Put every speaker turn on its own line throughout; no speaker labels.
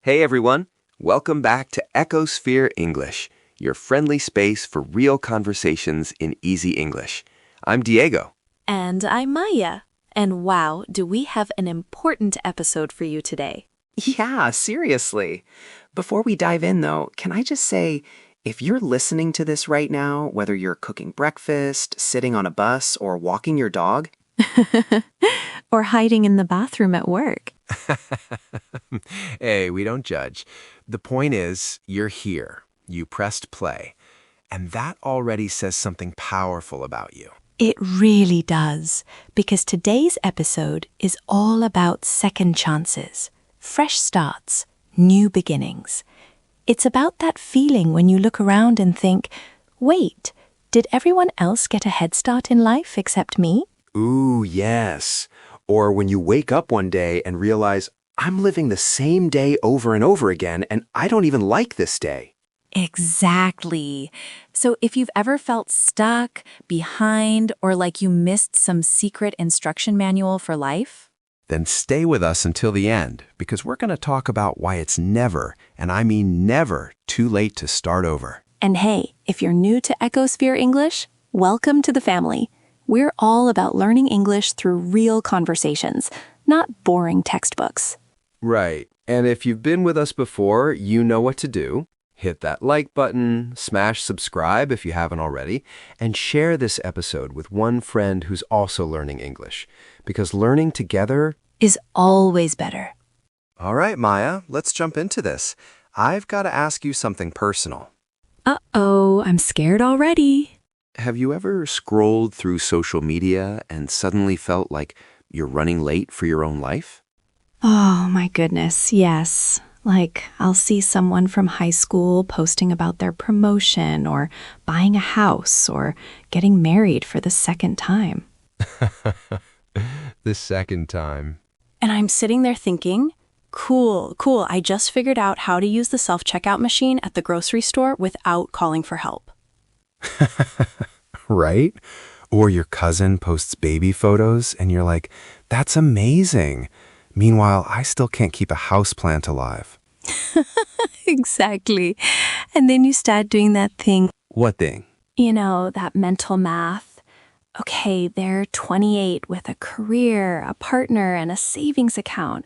Hey everyone, welcome back to Echosphere English, your friendly space for real conversations in easy English. I'm Diego.
And I'm Maya. And wow, do we have an important episode for you today.
Yeah, seriously. Before we dive in, though, can I just say, if you're listening to this right now, whether you're cooking breakfast, sitting on a bus, or walking your dog,
Or hiding in the bathroom at work.
Hey, we don't judge. The point is, you're here. You pressed play. And that already says something powerful about you.
It really does, because today's episode is all about second chances, fresh starts, new beginnings. It's about that feeling when you look around and think, wait, did everyone else get a head start in life except me?
Ooh, yes. Or when you wake up one day and realize, I'm living the same day over and over again, and I don't even like this day.
Exactly. So if you've ever felt stuck, behind, or like you missed some secret instruction manual for life,
Then stay with us until the end, because we're going to talk about why it's never, and I mean never, too late to start over.
and hey, if you're new to Echosphere English, welcome to the family. We're all about learning English through real conversations, not boring textbooks.
Right. And if you've been with us before, you know what to do. Hit that like button, smash subscribe if you haven't already, and share this episode with one friend who's also learning English. Because learning together...
Is always better.
All right, Maya, let's jump into this. I've got to ask you something personal.
Uh-oh, I'm scared already.
Have you ever scrolled through social media and suddenly felt like you're running late for your own life?
Oh my goodness, yes. Like, I'll see someone from high school posting about their promotion or buying a house or getting married for the second time.
The second time.
And I'm sitting there thinking, cool, I just figured out how to use the self-checkout machine at the grocery store without calling for help.
Right? Or your cousin posts baby photos and you're like, that's amazing. Meanwhile, I still can't keep a houseplant alive.
Exactly. And then you start doing that thing,
What thing?
you know, that mental math. Okay, they're 28 with a career, a partner, and a savings account.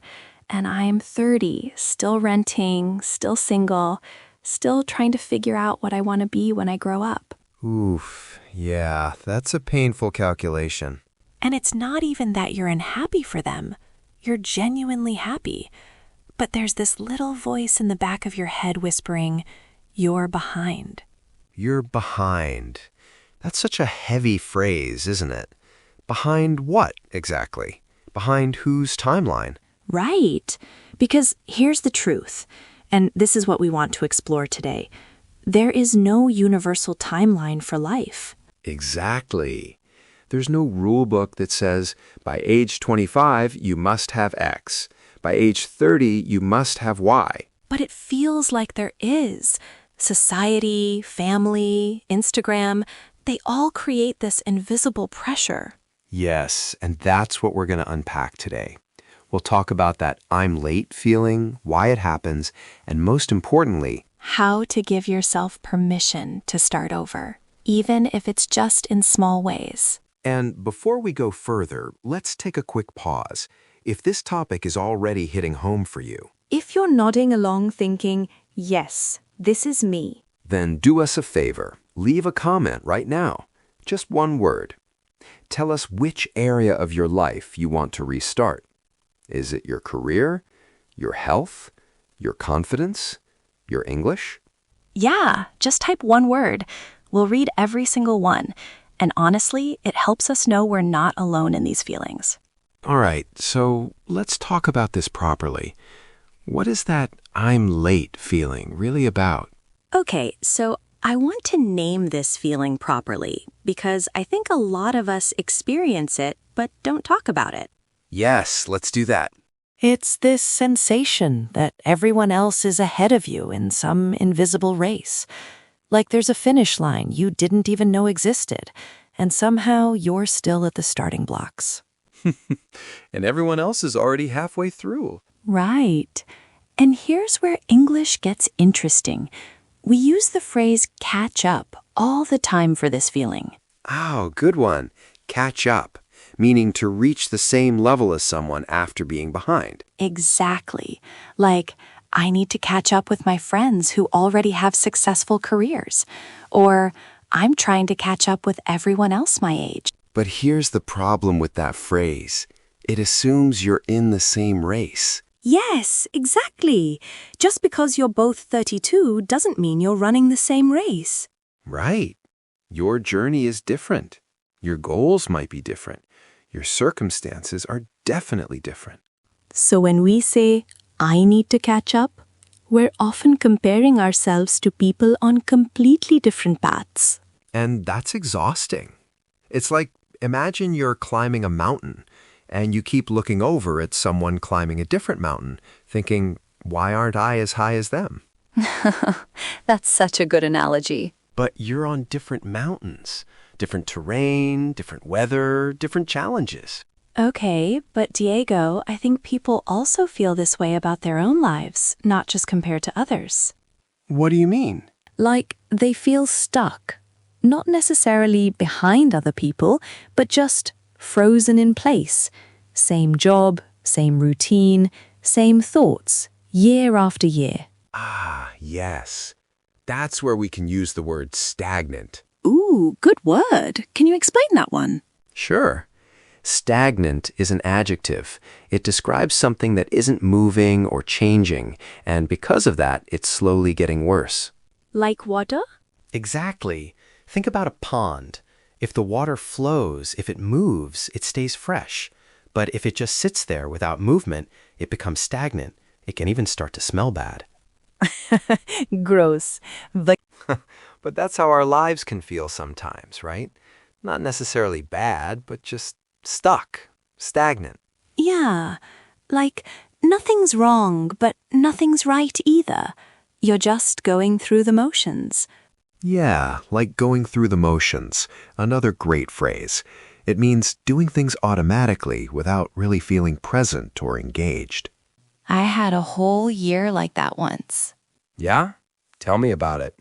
And I'm 30, still renting, still single, still trying to figure out what I want to be when I grow up.
Oof, yeah, that's a painful calculation.
And it's not even that you're unhappy for them. You're genuinely happy. But there's this little voice in the back of your head whispering, you're behind.
You're behind. That's such a heavy phrase, isn't it? Behind what, exactly? Behind whose timeline?
Right. Because here's the truth, and this is what we want to explore today. There is no universal timeline for life.
Exactly. There's no rule book that says, by age 25, you must have X. By age 30, you must have Y.
But it feels like there is. Society, family, Instagram, they all create this invisible pressure.
Yes, and that's what we're going to unpack today. We'll talk about that I'm late feeling, why it happens, and most importantly,
How to give yourself permission to start over, even if it's just in small ways.
and before we go further, let's take a quick pause. If this topic is already hitting home for you,
If you're nodding along thinking, yes, this is me,
then do us a favor. Leave a comment right now. Just one word. Tell us which area of your life you want to restart. Is it your career, your health, your confidence, your English?
yeah, just type one word. We'll read every single one. And honestly, it helps us know we're not alone in these feelings.
All right, so let's talk about this properly. What is that I'm late feeling really about?
Okay, so I want to name this feeling properly because I think a lot of us experience it but don't talk about it.
Yes, let's do that.
It's this sensation that everyone else is ahead of you in some invisible race. Like there's a finish line you didn't even know existed, and somehow you're still at the starting blocks.
And everyone else is already halfway through.
Right. And here's where English gets interesting. We use the phrase catch up all the time for this feeling.
Oh, good one. Catch up, meaning to reach the same level as someone after being behind.
Exactly. Like, I need to catch up with my friends who already have successful careers. Or, I'm trying to catch up with everyone else my age.
But here's the problem with that phrase. It assumes you're in the same race.
Yes, exactly. Just because you're both 32 doesn't mean you're running the same race.
Right. Your journey is different. Your goals might be different. Your circumstances are definitely different.
So when we say, I need to catch up, we're often comparing ourselves to people on completely different paths.
And that's exhausting. It's like, imagine you're climbing a mountain and you keep looking over at someone climbing a different mountain, thinking, why aren't I as high as them?
That's such a good analogy.
But you're on different mountains, different terrain, different weather, different challenges.
Okay, but Diego, I think people also feel this way about their own lives, not just compared to others.
What do you mean?
Like, they feel stuck. Not necessarily behind other people, but just frozen in place. Same job, same routine, same thoughts, year after year.
Ah, yes. That's where we can use the word stagnant.
Ooh, good word. Can you explain that one?
Sure. Stagnant is an adjective. It describes something that isn't moving or changing, and because of that, it's slowly getting worse.
Like water?
Exactly. Think about a pond. If the water flows, if it moves, it stays fresh. But if it just sits there without movement, it becomes stagnant. It can even start to smell bad.
Gross.
But that's how our lives can feel sometimes, right? Not necessarily bad, but just stuck, stagnant.
Yeah, like nothing's wrong, but nothing's right either. You're just going through the motions.
Yeah, like going through the motions. Another great phrase. It means doing things automatically without really feeling present or engaged.
I had a whole year like that once.
Yeah? Tell me about it.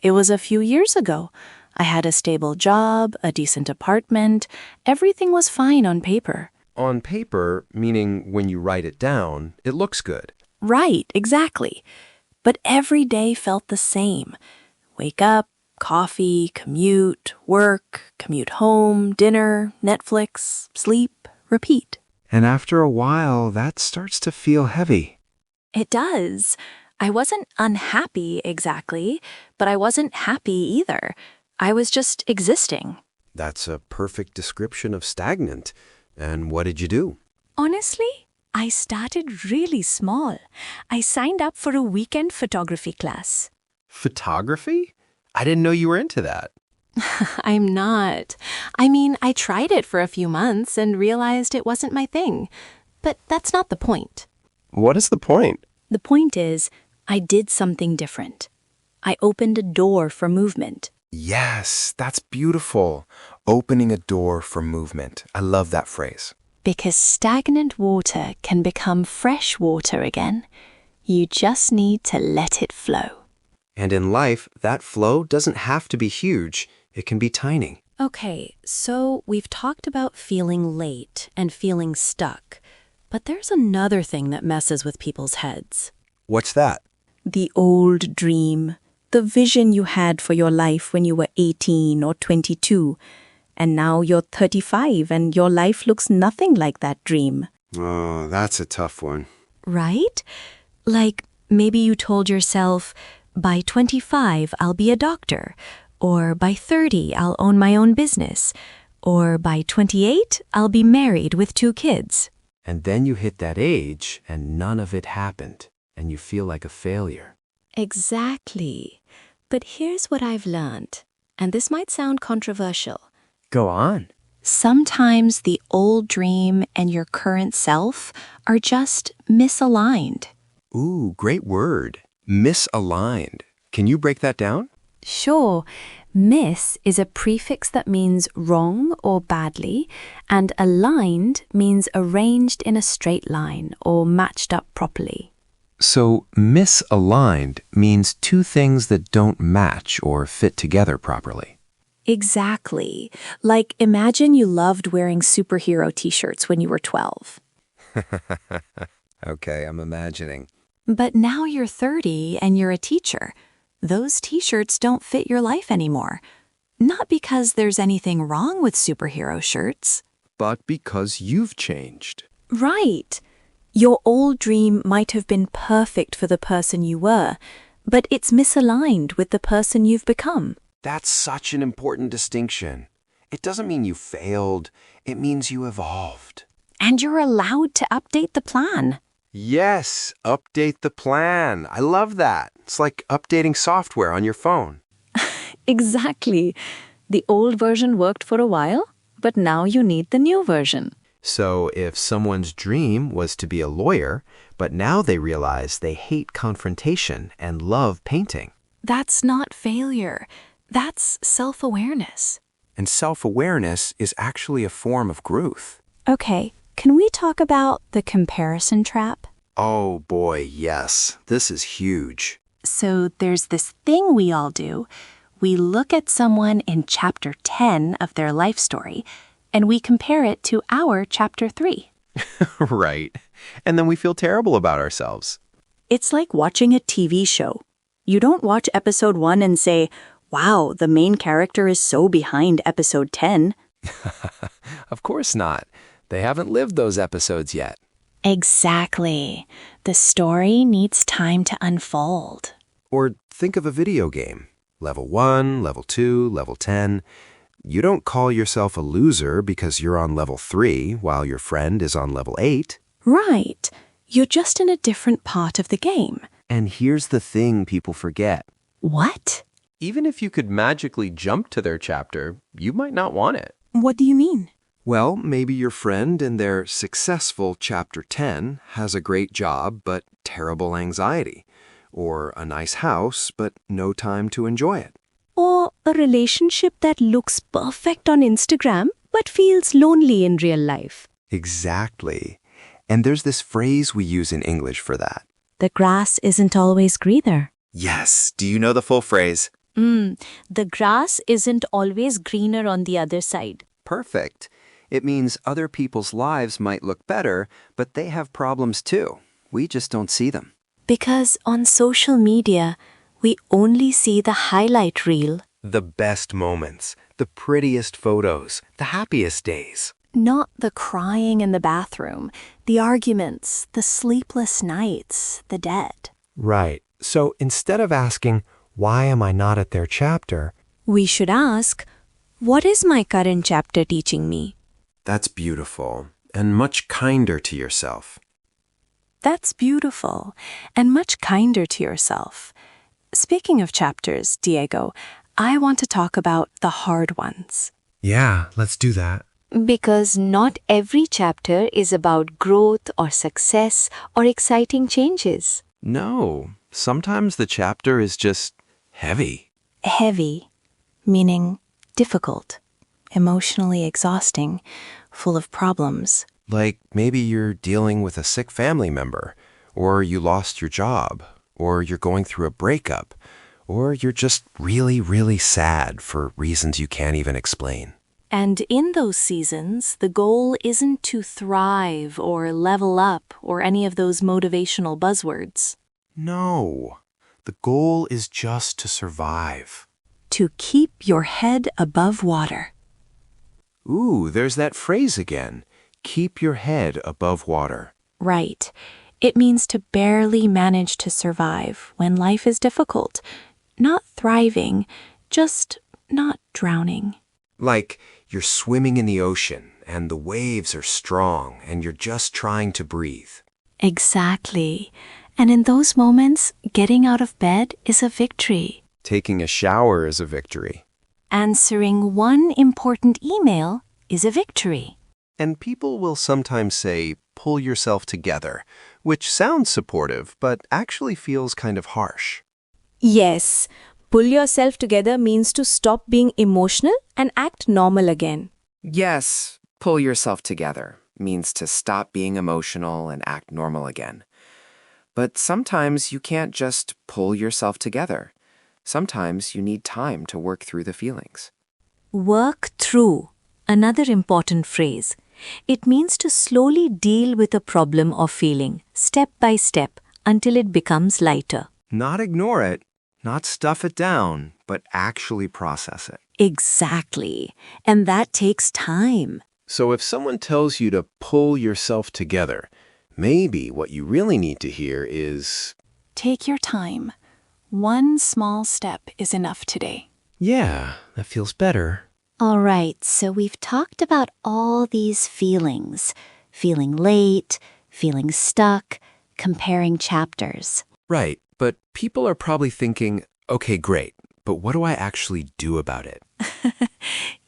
It was a few years ago. I had a stable job, a decent apartment. Everything was fine on paper.
On paper, meaning when you write it down, it looks good.
Right, exactly. But every day felt the same. Wake up, coffee, commute, work, commute home, dinner, Netflix, sleep, repeat.
And after a while, that starts to feel heavy.
It does. I wasn't unhappy exactly, but I wasn't happy either. I was just existing.
That's a perfect description of stagnant. And what did you do?
Honestly, I started really small. I signed up for a weekend photography class.
Photography? I didn't know you were into that.
I'm not. I mean, I tried it for a few months and realized it wasn't my thing. But that's not the point.
What is the point?
The point is, I did something different. I opened a door for movement.
Yes, that's beautiful. Opening a door for movement. I love that phrase.
Because stagnant water can become fresh water again. You just need to let it flow.
And in life, that flow doesn't have to be huge. It can be tiny.
Okay, so we've talked about feeling late and feeling stuck. But there's another thing that messes with people's heads.
What's that?
The old dream. The vision you had for your life when you were 18 or 22. And now you're 35 and your life looks nothing like that dream.
Oh, that's a tough one.
Right? Like, maybe you told yourself, by 25, I'll be a doctor. Or by 30, I'll own my own business. Or by 28, I'll be married with 2 kids.
And then you hit that age and none of it happened. And you feel like a failure.
Exactly. But here's what I've learned. And this might sound controversial.
Go on.
Sometimes the old dream and your current self are just misaligned.
Ooh, great word. Misaligned. Can you break that down?
Sure, miss is a prefix that means wrong or badly, and aligned means arranged in a straight line or matched up properly.
So misaligned means two things that don't match or fit together properly.
Exactly. Like imagine you loved wearing superhero t-shirts when you were 12.
Okay, I'm imagining.
But now you're 30 and you're a teacher. Those t-shirts don't fit your life anymore. Not because there's anything wrong with superhero shirts.
But because you've changed.
Right. Your old dream might have been perfect for the person you were, but it's misaligned with the person you've become.
That's such an important distinction. It doesn't mean you failed. It means you evolved.
And you're allowed to update the plan.
Yes, update the plan. I love that. It's like updating software on your phone.
Exactly. The old version worked for a while, but now you need the new version.
So if someone's dream was to be a lawyer, but now they realize they hate confrontation and love painting.
That's not failure. That's self-awareness.
And self-awareness is actually a form of growth.
Okay, can we talk about the comparison trap?
Oh boy, yes. This is huge.
So there's this thing we all do. We look at someone in chapter 10 of their life story, and we compare it to our chapter 3.
Right. And then we feel terrible about ourselves.
It's like watching a TV show. You don't watch episode 1 and say, wow, the main character is so behind episode 10.
Of course not. They haven't lived those episodes yet.
Exactly. The story needs time to unfold.
Or think of a video game. Level 1, Level 2, Level 10. You don't call yourself a loser because you're on Level 3 while your friend is on Level 8.
Right. You're just in a different part of the game.
And here's the thing people forget.
What?
Even if you could magically jump to their chapter, you might not want it.
What do you mean?
Well, maybe your friend in their successful Chapter 10 has a great job but terrible anxiety, or a nice house but no time to enjoy it.
Or a relationship that looks perfect on Instagram but feels lonely in real life.
Exactly. And there's this phrase we use in English for that.
The grass isn't always greener.
Yes. Do you know the full phrase?
The grass isn't always greener on the other side.
Perfect. It means other people's lives might look better, but they have problems too. We just don't see them.
Because on social media, we only see the highlight reel,
The best moments, the prettiest photos, the happiest days.
not the crying in the bathroom, the arguments, the sleepless nights, the dead.
Right. So instead of asking, why am I not at their chapter?
We should ask, what is my current chapter teaching me?
That's beautiful and much kinder to yourself.
That's beautiful and much kinder to yourself. Speaking of chapters, Diego, I want to talk about the hard ones.
Yeah, let's do that.
Because not every chapter is about growth or success or exciting changes.
No, sometimes the chapter is just heavy.
Heavy, meaning difficult, emotionally exhausting, full of problems.
Like maybe you're dealing with a sick family member, or you lost your job, or you're going through a breakup, or you're just really, really sad for reasons you can't even explain.
And in those seasons, the goal isn't to thrive or level up or any of those motivational buzzwords.
No, the goal is just to survive.
To keep your head above water.
Ooh, there's that phrase again. Keep your head above water.
Right. It means to barely manage to survive when life is difficult. Not thriving, just not drowning.
Like you're swimming in the ocean and the waves are strong and you're just trying to breathe.
Exactly. And in those moments, getting out of bed is a victory.
Taking a shower is a victory.
Answering one important email is a victory.
And people will sometimes say, pull yourself together, which sounds supportive, but actually feels kind of harsh.
Yes, pull yourself together means to stop being emotional and act normal again.
Yes, pull yourself together means to stop being emotional and act normal again. But sometimes you can't just pull yourself together. Sometimes you need time to work through the feelings.
Work through, another important phrase. It means to slowly deal with a problem or feeling, step by step, until it becomes lighter.
Not ignore it, not stuff it down, but actually process it.
Exactly. And that takes time.
So if someone tells you to pull yourself together, maybe what you really need to hear is,
Take your time. One small step is enough today.
Yeah, that feels better.
All right, so we've talked about all these feelings. Feeling late, feeling stuck, comparing chapters.
Right, but people are probably thinking, okay, great, but what do I actually do about it?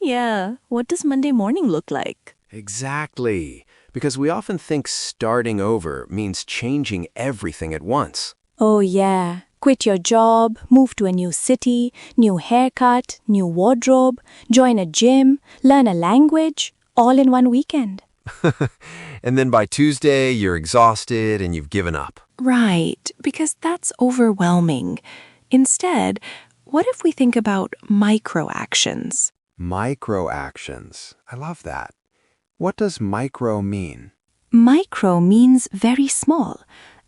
Yeah, what does Monday morning look like?
Exactly, because we often think starting over means changing everything at once.
Oh yeah, quit your job, move to a new city, new haircut, new wardrobe, join a gym, learn a language, all in one weekend.
And then by Tuesday, you're exhausted and you've given up.
Right, because that's overwhelming. Instead, what if we think about micro actions?
Micro actions. I love that. What does micro mean?
Micro means very small,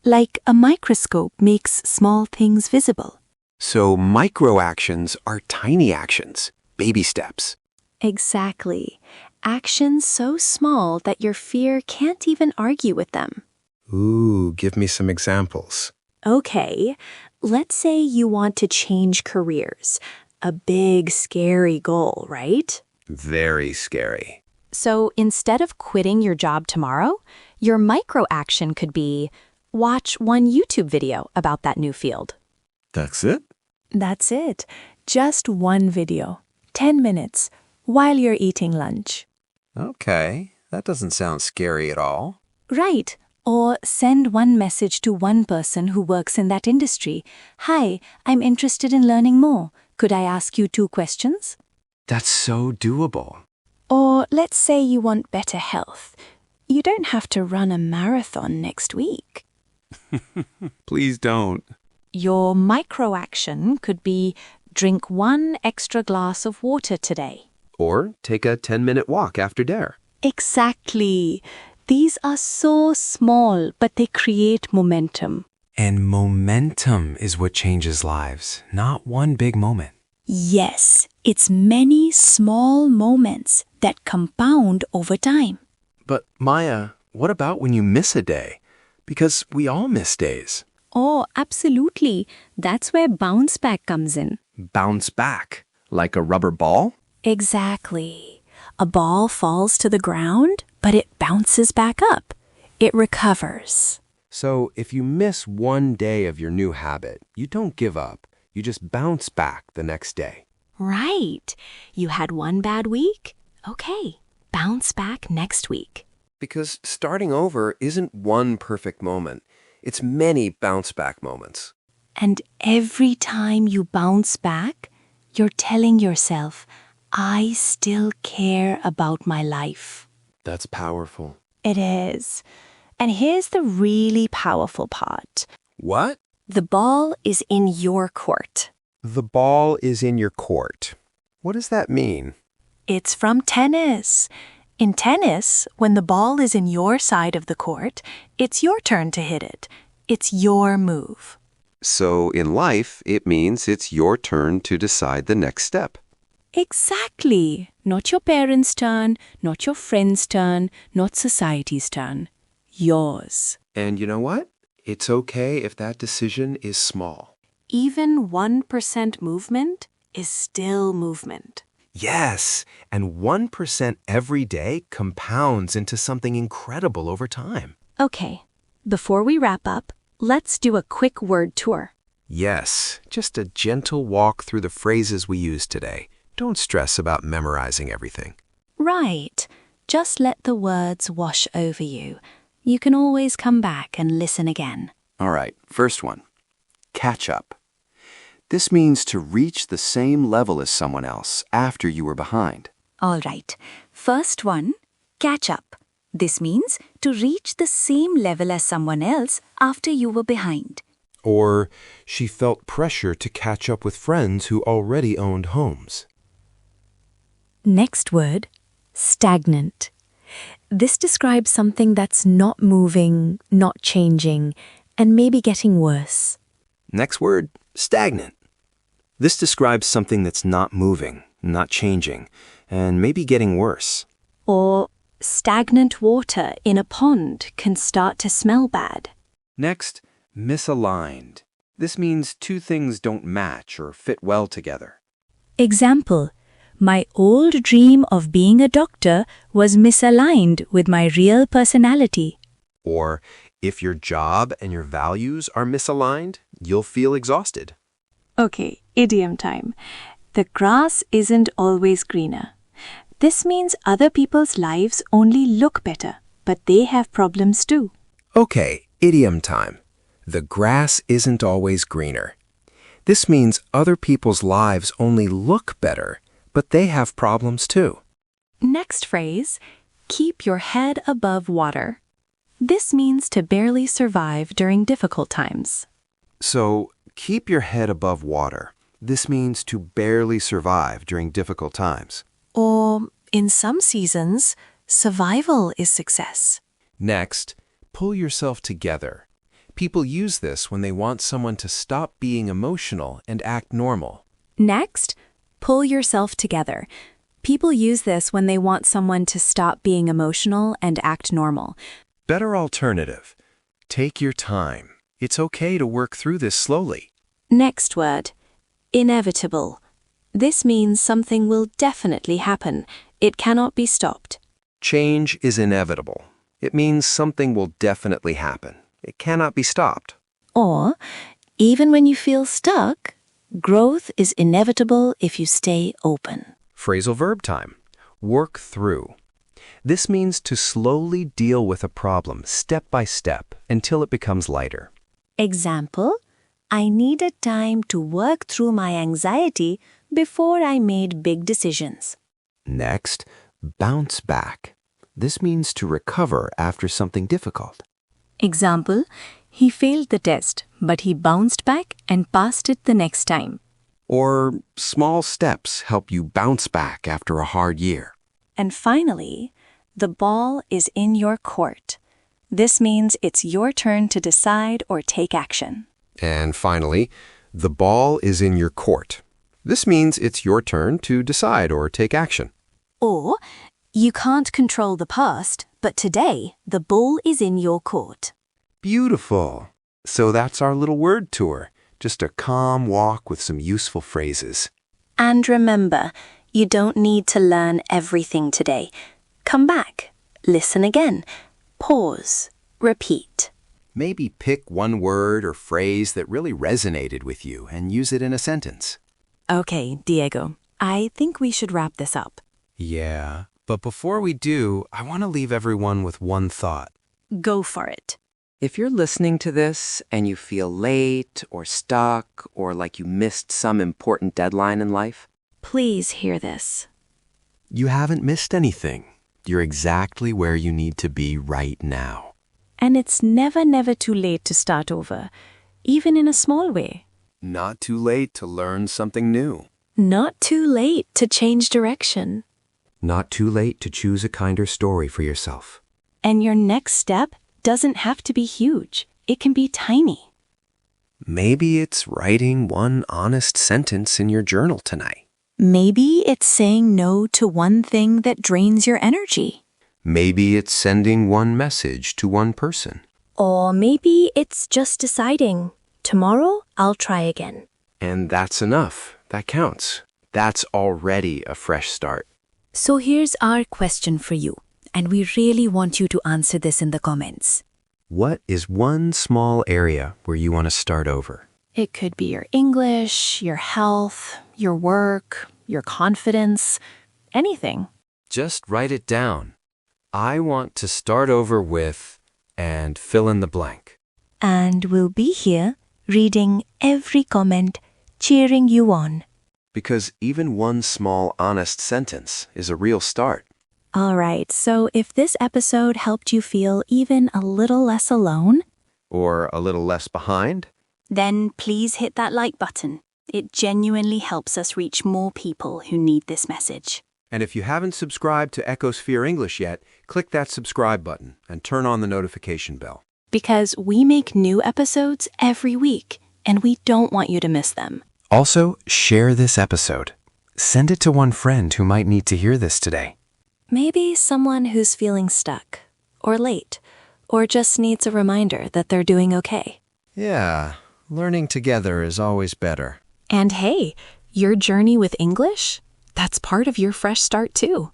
like a microscope makes small things visible.
so micro actions are tiny actions, baby steps.
Exactly. Actions so small that your fear can't even argue with them.
Ooh, give me some examples.
Okay, let's say you want to change careers. A big, scary goal, right?
Very scary.
So instead of quitting your job tomorrow, your micro action could be watch one YouTube video about that new field.
That's it?
That's it. Just one video, 10 minutes, while you're eating lunch.
Okay, that doesn't sound scary at all.
Right. Or send one message to one person who works in that industry. Hi, I'm interested in learning more. Could I ask you 2 questions?
That's so doable.
Or let's say you want better health. You don't have to run a marathon next week.
Please don't.
Your micro action could be drink 1 extra glass of water today.
Or take a 10-minute walk after dinner.
Exactly. These are so small, but they create momentum.
And momentum is what changes lives, not one big moment.
Yes, it's many small moments that compound over time.
But Maya, what about when you miss a day? Because we all miss days.
Oh, absolutely. That's where bounce back comes in.
Bounce back, like a rubber ball?
Exactly. A ball falls to the ground, but it bounces back up. It recovers.
So if you miss one day of your new habit, you don't give up. You just bounce back the next day.
Right. You had one bad week? Okay. Bounce back next week.
Because starting over isn't one perfect moment. It's many bounce back moments.
And every time you bounce back, you're telling yourself, I still care about my life.
That's powerful.
It is. And here's the really powerful part.
What?
The ball is in your court.
The ball is in your court. What does that mean?
It's from tennis. In tennis, when the ball is in your side of the court, it's your turn to hit it. It's your move.
So in life, it means it's your turn to decide the next step.
Exactly. Not your parents' turn, not your friend's turn, not society's turn. Yours.
And you know what? It's okay if that decision is small.
Even 1% movement is still movement.
Yes, and 1% every day compounds into something incredible over time.
Okay, before we wrap up, let's do a quick word tour.
Yes, just a gentle walk through the phrases we used today. Don't stress about memorizing everything.
Right. Just let the words wash over you. You can always come back and listen again.
All right, first one. Catch up. This means to reach the same level as someone else after you were behind.
All right. First one, catch up. This means to reach the same level as someone else after you were behind.
Or she felt pressure to catch up with friends who already owned homes.
Next word, stagnant. This describes something that's not moving, not changing, and maybe getting worse.
Next word, stagnant. This describes something that's not moving, not changing, and maybe getting worse.
Or stagnant water in a pond can start to smell bad.
Next, misaligned. This means two things don't match or fit well together.
Example, my old dream of being a doctor was misaligned with my real personality.
Or, if your job and your values are misaligned, you'll feel exhausted.
Okay, idiom time. The grass isn't always greener. This means other people's lives only look better, but they have problems too.
Okay, idiom time. The grass isn't always greener. This means other people's lives only look better, but they have problems too.
Next phrase, keep your head above water. This means to barely survive during difficult times.
So, keep your head above water. This means to barely survive during difficult times.
Or, in some seasons, survival is success.
Next, pull yourself together. People use this when they want someone to stop being emotional and act normal.
Next, pull yourself together. People use this when they want someone to stop being emotional and act normal.
Better alternative. Take your time. It's okay to work through this slowly.
Next word, inevitable. This means something will definitely happen. It cannot be stopped.
Change is inevitable. It means something will definitely happen. It cannot be stopped.
Or, even when you feel stuck, growth is inevitable if you stay open.
Phrasal verb time. Work through. This means to slowly deal with a problem step by step until it becomes lighter.
Example, I needed time to work through my anxiety before I made big decisions.
Next, bounce back. This means to recover after something difficult.
Example, he failed the test, but he bounced back and passed it the next time.
Or small steps help you bounce back after a hard year.
And finally, the ball is in your court. This means it's your turn to decide or take action.
And finally, the ball is in your court. This means it's your turn to decide or take action.
Or, you can't control the past, but today the ball is in your court.
Beautiful. So that's our little word tour. Just a calm walk with some useful phrases.
And remember, you don't need to learn everything today. Come back, listen again, pause, repeat.
Maybe pick one word or phrase that really resonated with you and use it in a sentence.
Okay, Diego, I think we should wrap this up.
Yeah, but before we do, I want to leave everyone with one thought.
Go for it.
If you're listening to this and you feel late or stuck or like you missed some important deadline in life,
Please hear this.
You haven't missed anything. You're exactly where you need to be right now.
And it's never too late to start over, even in a small way.
Not too late to learn something new.
Not too late to change direction.
Not too late to choose a kinder story for yourself.
And your next step doesn't have to be huge. It can be tiny.
Maybe it's writing one honest sentence in your journal tonight.
Maybe it's saying no to one thing that drains your energy.
Maybe it's sending one message to one person.
Or maybe it's just deciding, tomorrow I'll try again.
And that's enough. That counts. That's already a fresh start.
So here's our question for you, and we really want you to answer this in the comments.
What is one small area where you want to start over?
It could be your English, your health, your work, your confidence, anything.
Just write it down. I want to start over with, and fill in the blank.
And we'll be here reading every comment, cheering you on.
Because even one small honest sentence is a real start.
All right, so if this episode helped you feel even a little less alone,
Or a little less behind?
Then please hit that like button. It genuinely helps us reach more people who need this message.
And if you haven't subscribed to Ecosphere English yet, click that subscribe button and turn on the notification bell.
because we make new episodes every week, and we don't want you to miss them.
Also, share this episode. Send it to one friend who might need to hear this today.
Maybe someone who's feeling stuck, or late, or just needs a reminder that they're doing okay.
Yeah, learning together is always better.
And hey, your journey with English? That's part of your fresh start too.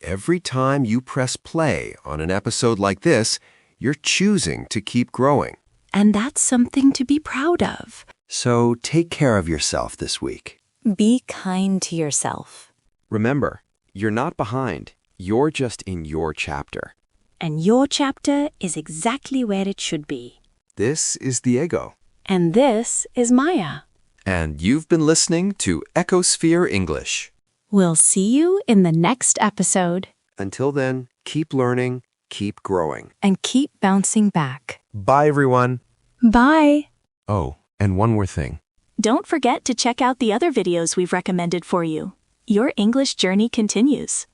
Every time you press play on an episode like this, you're choosing to keep growing.
And that's something to be proud of.
So take care of yourself this week.
Be kind to yourself.
Remember, you're not behind. You're just in your chapter.
And your chapter is exactly where it should be.
This is Diego.
And this is Maya.
And you've been listening to Ecosphere English.
We'll see you in the next episode.
Until then, keep learning, keep growing.
And keep bouncing back.
Bye, everyone.
Bye.
Oh, and one more thing.
Don't forget to check out the other videos we've recommended for you. Your English journey continues.